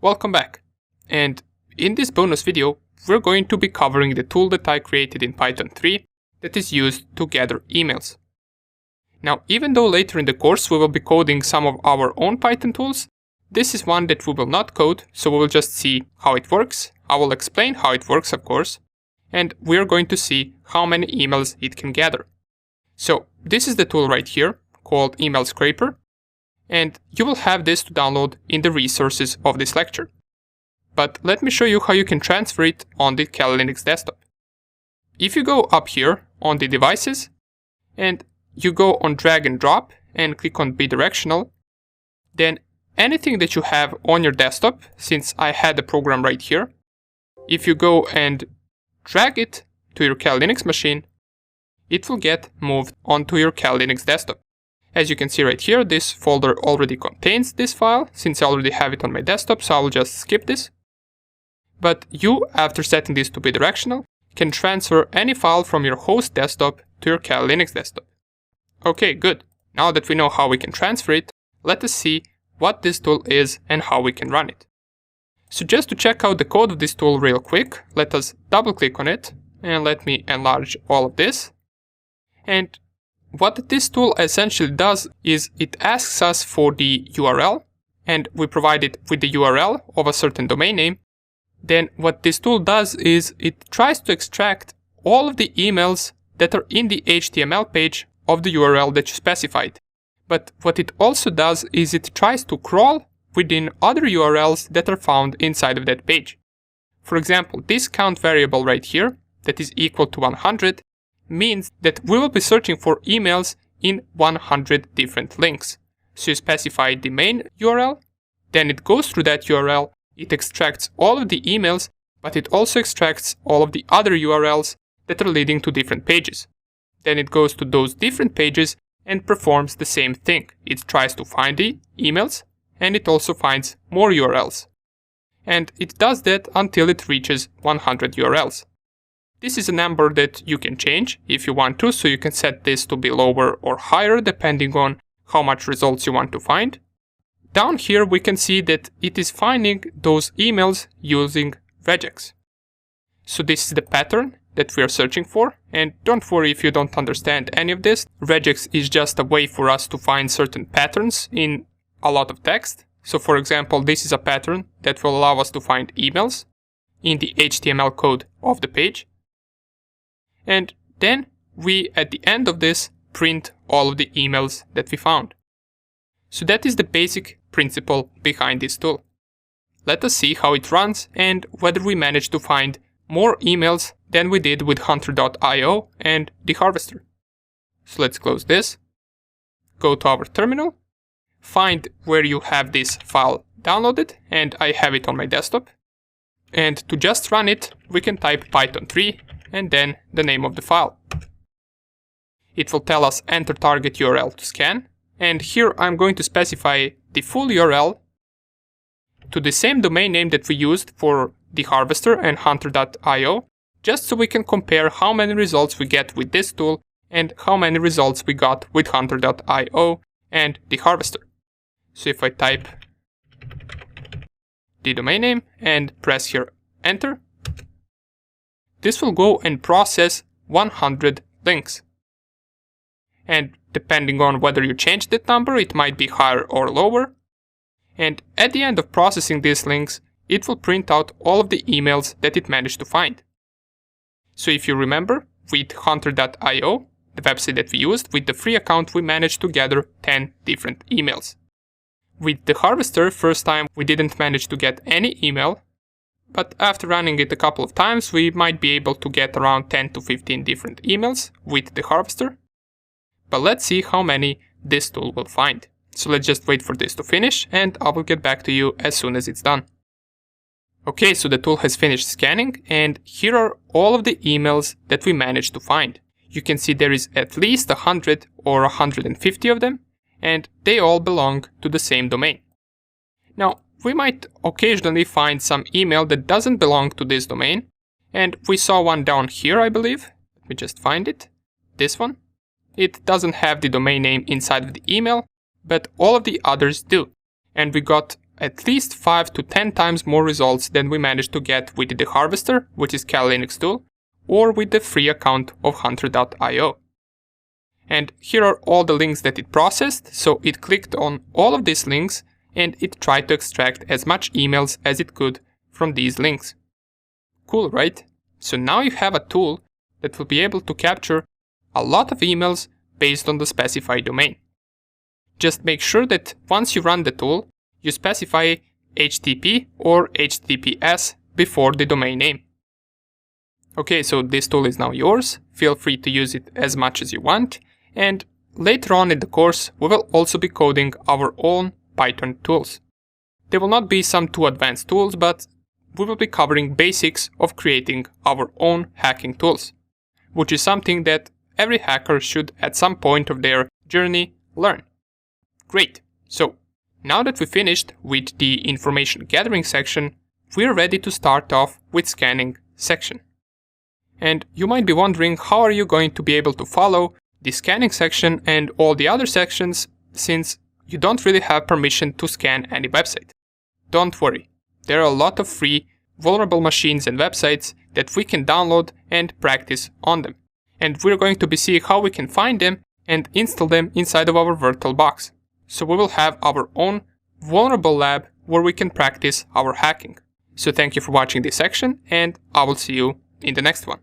Welcome back, and in this bonus video we're going to be covering the tool that I created in Python 3 that is used to gather emails. Now, even though later in the course we will be coding some of our own Python tools, this is one that we will not code, so we will just see how it works. I will explain how it works, of course, and we're going to see how many emails it can gather. So this is the tool right here called Email Scraper, and you will have this to download in the resources of this lecture. But let me show you how you can transfer it on the Kali Linux desktop. If you go up here on the devices and you go on drag and drop and click on bidirectional, then anything that you have on your desktop, since I had the program right here, if you go and drag it to your Kali Linux machine, it will get moved onto your Kali Linux desktop. As you can see right here, this folder already contains this file, since I already have it on my desktop, so I will just skip this. But you, after setting this to bidirectional, can transfer any file from your host desktop to your Kali Linux desktop. Okay, good. Now that we know how we can transfer it, let us see what this tool is and how we can run it. So just to check out the code of this tool real quick, let us double click on it and let me enlarge all of this. And what this tool essentially does is it asks us for the URL, and we provide it with the URL of a certain domain name. Then what this tool does is it tries to extract all of the emails that are in the HTML page of the URL that you specified. But what it also does is it tries to crawl within other URLs that are found inside of that page. For example, this count variable right here, that is equal to 100, means that we will be searching for emails in 100 different links. So you specify the main URL, then it goes through that URL, it extracts all of the emails, but it also extracts all of the other URLs that are leading to different pages. Then it goes to those different pages and performs the same thing. It tries to find the emails, and it also finds more URLs. And it does that until it reaches 100 URLs. This is a number that you can change if you want to, so you can set this to be lower or higher depending on how much results you want to find. Down here we can see that it is finding those emails using regex. So this is the pattern that we are searching for, and don't worry if you don't understand any of this. Regex is just a way for us to find certain patterns in a lot of text. So for example, this is a pattern that will allow us to find emails in the HTML code of the page. And then we, at the end of this, print all of the emails that we found. So that is the basic principle behind this tool. Let us see how it runs and whether we manage to find more emails than we did with hunter.io and the harvester. So let's close this, go to our terminal, find where you have this file downloaded, and I have it on my desktop. And to just run it, we can type Python 3 and then the name of the file. It will tell us enter target URL to scan, and here I'm going to specify the full URL to the same domain name that we used for the harvester and hunter.io, just so we can compare how many results we get with this tool and how many results we got with hunter.io and the harvester. So if I type the domain name and press here enter, this will go and process 100 links. And depending on whether you change that number, it might be higher or lower. And at the end of processing these links, it will print out all of the emails that it managed to find. So if you remember, with hunter.io, the website that we used, with the free account we managed to gather 10 different emails. With the harvester, first time we didn't manage to get any email, but after running it a couple of times, we might be able to get around 10 to 15 different emails with the harvester. But let's see how many this tool will find. So let's just wait for this to finish, and I will get back to you as soon as it's done. Okay, so the tool has finished scanning, and here are all of the emails that we managed to find. You can see there is at least 100 or 150 of them, and they all belong to the same domain. Now, we might occasionally find some email that doesn't belong to this domain, and we saw one down here, I believe. Let me just find it. This one. It doesn't have the domain name inside of the email, but all of the others do. And we got at least 5 to 10 times more results than we managed to get with the Harvester, which is Kali Linux tool, or with the free account of Hunter.io. And here are all the links that it processed, so it clicked on all of these links and it tried to extract as much emails as it could from these links. Cool, right? So now you have a tool that will be able to capture a lot of emails based on the specified domain. Just make sure that once you run the tool, you specify HTTP or HTTPS before the domain name. Okay, so this tool is now yours. Feel free to use it as much as you want. And later on in the course, we will also be coding our own Python tools. They will not be some too advanced tools, but we will be covering basics of creating our own hacking tools, which is something that every hacker should at some point of their journey learn. Great. So now that we finished with the information gathering section, we're ready to start off with scanning section. And you might be wondering, how are you going to be able to follow the scanning section and all the other sections, since you don't really have permission to scan any website? Don't worry, there are a lot of free vulnerable machines and websites that we can download and practice on them. And we're going to be seeing how we can find them and install them inside of our VirtualBox. So we will have our own vulnerable lab where we can practice our hacking. So thank you for watching this section, and I will see you in the next one.